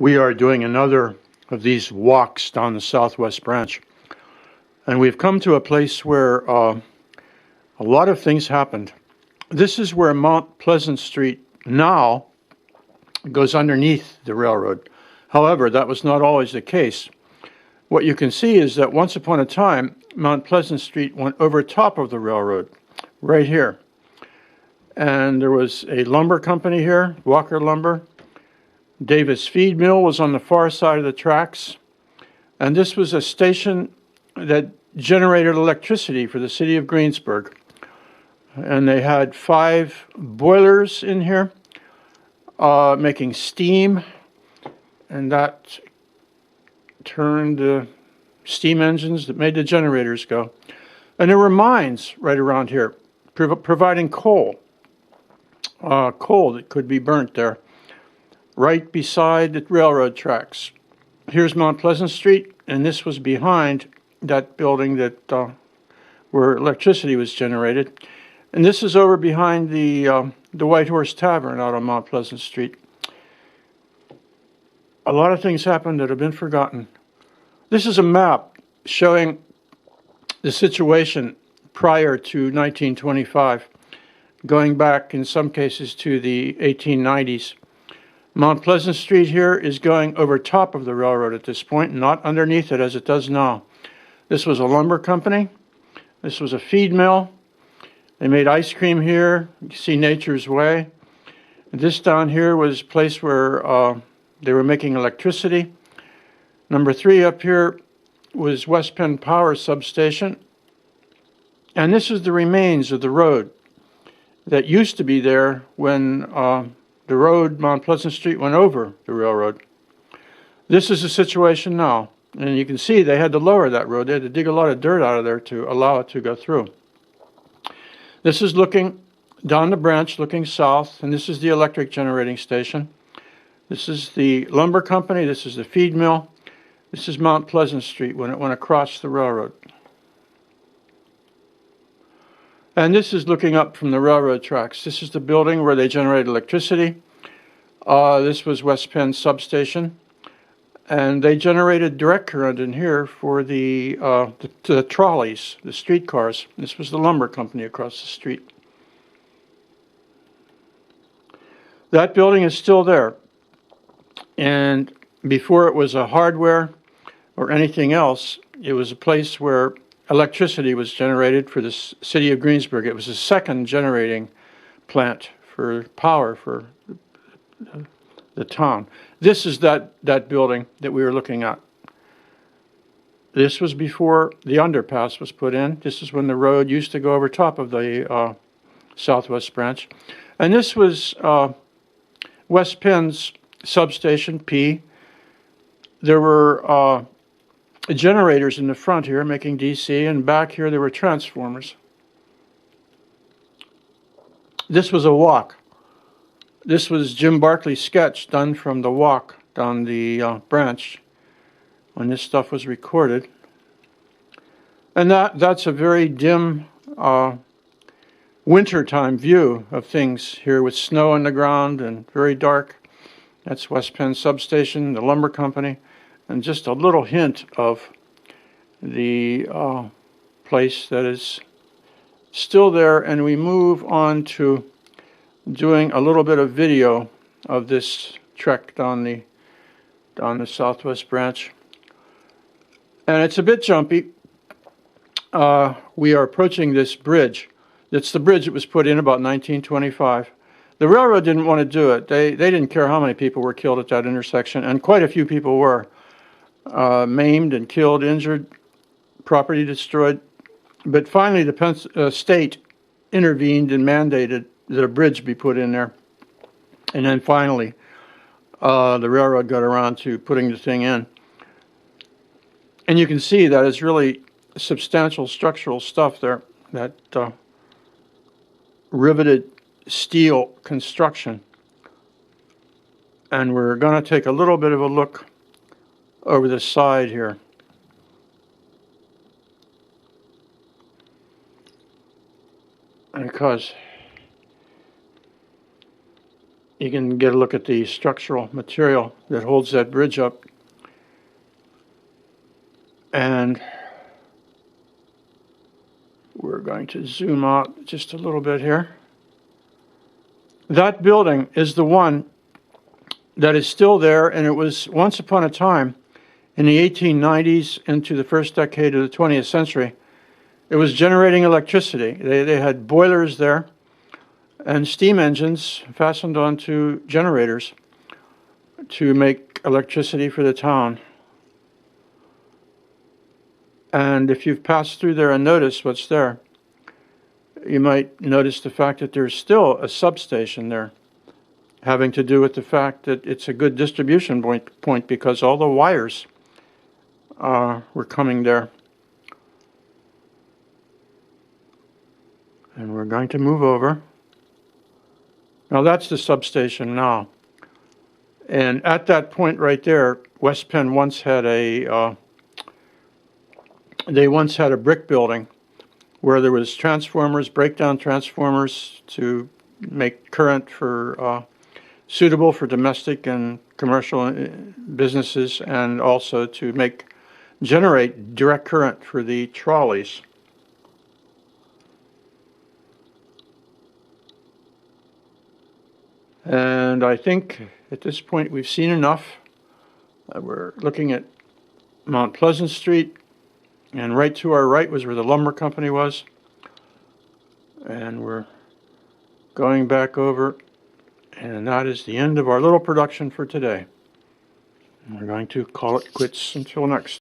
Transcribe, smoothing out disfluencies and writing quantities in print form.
We are doing another of these walks down the southwest branch. And we've come to a place where a lot of things happened. This is where Mount Pleasant Street now goes underneath the railroad. However, that was not always the case. What you can see is that once upon a time, Mount Pleasant Street went over top of the railroad, right here. And there was a lumber company here, Walker Lumber. Davis Feed Mill was on the far side of the tracks. And this was a station that generated electricity for the city of Greensburg. And they had 5 boilers in here making steam. And that turned the steam engines that made the generators go. And there were mines right around here providing coal. Coal that could be burnt there, right beside the railroad tracks. Here's Mount Pleasant Street, and this was behind that building that where electricity was generated. And this is over behind the White Horse Tavern out on Mount Pleasant Street. A lot of things happened that have been forgotten. This is a map showing the situation prior to 1925, going back in some cases to the 1890s. Mount Pleasant Street here is going over top of the railroad at this point, not underneath it as it does now. This was a lumber company. This was a feed mill. They made ice cream here. You can see Nature's Way. This down here was a place where they were making electricity. Number 3 up here was West Penn Power Substation. And this is the remains of the road that used to be there when the road, Mount Pleasant Street, went over the railroad. This is the situation now. And you can see they had to lower that road. They had to dig a lot of dirt out of there to allow it to go through. This is looking down the branch, looking south, and this is the electric generating station. This is the lumber company. This is the feed mill. This is Mount Pleasant Street when it went across the railroad. And this is looking up from the railroad tracks. This is the building where they generated electricity. This was West Penn Substation. And they generated direct current in here for the trolleys, the streetcars. This was the lumber company across the street. That building is still there. And before it was a hardware or anything else, it was a place where electricity was generated for the city of Greensburg. It was a second generating plant for power for the town. This is that building that we were looking at. This was before the underpass was put in. This is when the road used to go over top of the southwest branch. And this was West Penn's substation, P. There were generators in the front here making DC, and back here there were transformers. This was a walk. This was Jim Barclay's sketch done from the walk down the branch when this stuff was recorded. And that's a very dim wintertime view of things here with snow on the ground and very dark. That's West Penn Substation, the lumber company, and just a little hint of the place that is still there. And we move on to doing a little bit of video of this trek down the southwest branch. And it's a bit jumpy. We are approaching this bridge. It's the bridge that was put in about 1925. The railroad didn't want to do it. They didn't care how many people were killed at that intersection, and quite a few people were maimed and killed, injured, property destroyed. But finally the state intervened and mandated that a bridge be put in there. And then finally the railroad got around to putting the thing in. And you can see that it's really substantial structural stuff there, that riveted steel construction. And we're going to take a little bit of a look over the side here. Because you can get a look at the structural material that holds that bridge up. And we're going to zoom out just a little bit here. That building is the one that is still there, and it was once upon a time in the 1890s into the first decade of the 20th century. It was generating electricity. They had boilers there and steam engines fastened onto generators to make electricity for the town. And if you've passed through there and noticed what's there, you might notice the fact that there's still a substation there, having to do with the fact that it's a good distribution point because all the wires were coming there. And we're going to move over. Now that's the substation now. And at that point right there, West Penn once had a brick building where there was transformers, breakdown transformers to make current for suitable for domestic and commercial businesses, and also to generate direct current for the trolleys. And I think at this point we've seen enough. We're looking at Mount Pleasant Street, and right to our right was where the lumber company was. And we're going back over, and that is the end of our little production for today. We're going to call it quits until next.